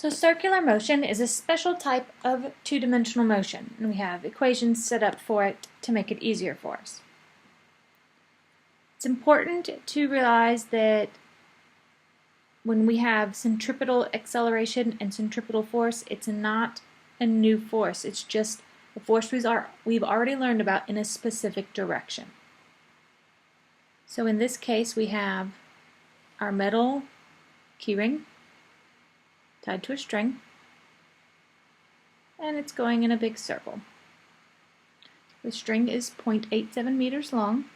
So circular motion is a special type of two-dimensional motion, and we have equations set up for it to make it easier for us. It's important to realize that when we have centripetal acceleration and centripetal force, it's not a new force. It's just a force we've already learned about in a specific direction. So in this case, we have our metal keyring tied to a string, and it's going in a big circle. The string is 0.87 meters long,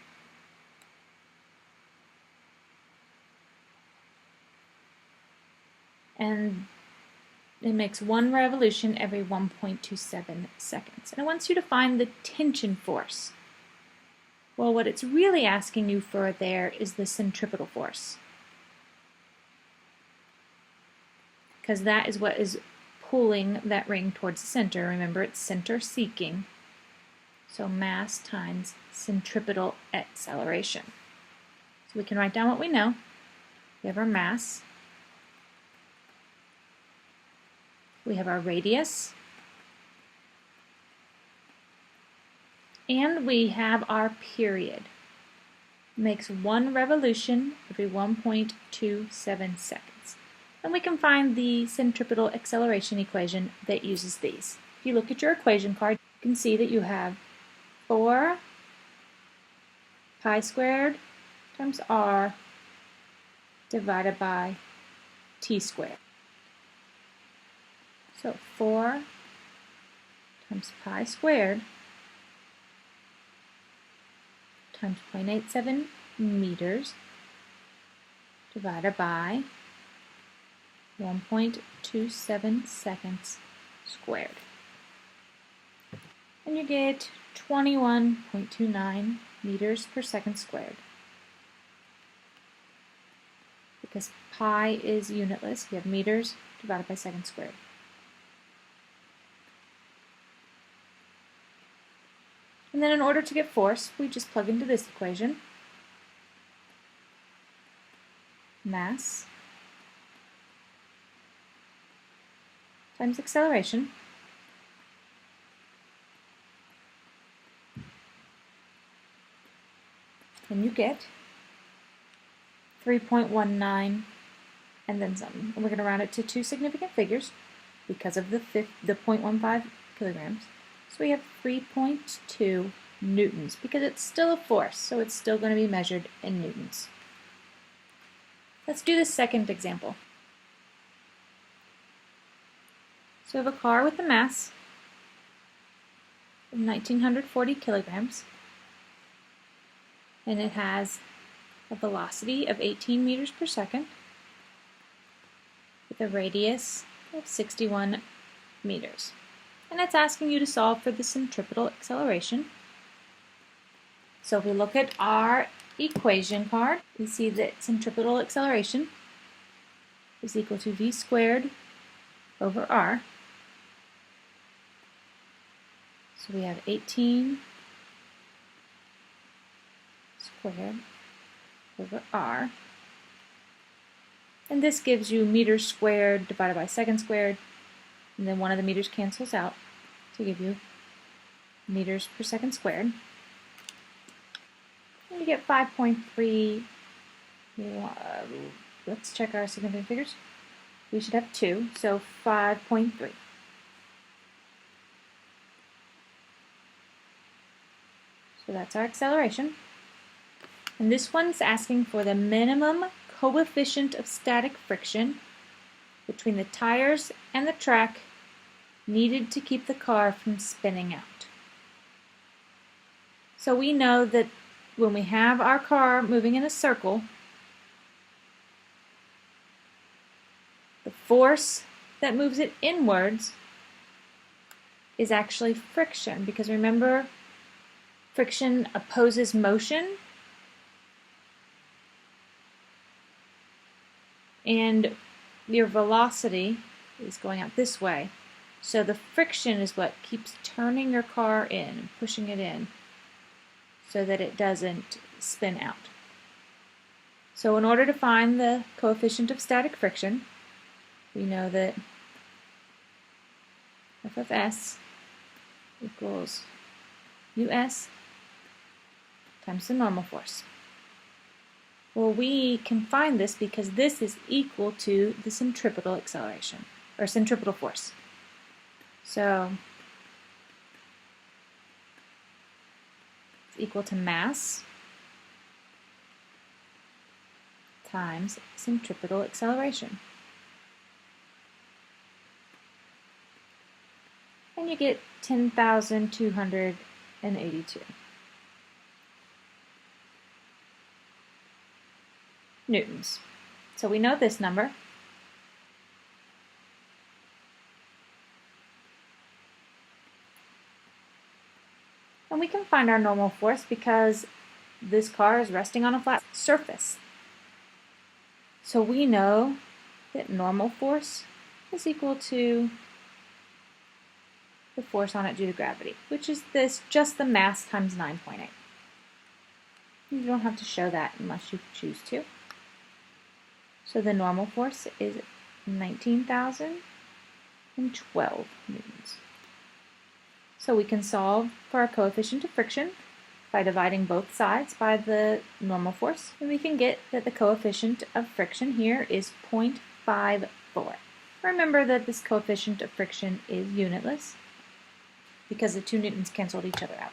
and it makes one revolution every 1.27 seconds. And it wants you to find the tension force. Well, what it's really asking you for there is the centripetal force, because that is what is pulling that ring towards the center. Remember, it's center seeking. So mass times centripetal acceleration. So we can write down what we know. We have our mass. We have our radius. And we have our period. It makes one revolution every 1.27 seconds. And we can find the centripetal acceleration equation that uses these. If you look at your equation card, you can see that you have 4 pi squared times r divided by t squared. So 4 times pi squared times 0.87 meters divided by 1.27 seconds squared. And you get 21.29 meters per second squared. Because pi is unitless, we have meters divided by seconds squared. And then in order to get force, we just plug into this equation. Mass times acceleration and you get 3.19 and then some. And we're going to round it to two significant figures because of the 0.15 kilograms. So we have 3.2 newtons because it's still a force, so it's still going to be measured in newtons. Let's do the second example. So we have a car with a mass of 1940 kilograms, and it has a velocity of 18 meters per second with a radius of 61 meters. And it's asking you to solve for the centripetal acceleration. So if we look at our equation card, we see that centripetal acceleration is equal to v squared over r. So we have 18 squared over r. And this gives you meters squared divided by seconds squared. And then one of the meters cancels out to give you meters per second squared. And you get 5.3. Let's check our significant figures. We should have 2, so 5.3. So that's our acceleration. And this one's asking for the minimum coefficient of static friction between the tires and the track needed to keep the car from spinning out. So we know that when we have our car moving in a circle, the force that moves it inwards is actually friction, because remember, friction opposes motion, and your velocity is going out this way. So the friction is what keeps turning your car in and pushing it in so that it doesn't spin out. So in order to find the coefficient of static friction, we know that F of S equals US times the normal force. Well, we can find this because this is equal to the centripetal acceleration, or centripetal force. So it's equal to mass times centripetal acceleration. And you get 10,282 newtons. So we know this number. And we can find our normal force because this car is resting on a flat surface. So we know that normal force is equal to the force on it due to gravity, which is this, just the mass times 9.8. You don't have to show that unless you choose to. So the normal force is 19,012 newtons. So we can solve for our coefficient of friction by dividing both sides by the normal force, and we can get that the coefficient of friction here is 0.54. Remember that this coefficient of friction is unitless because the 2 newtons canceled each other out.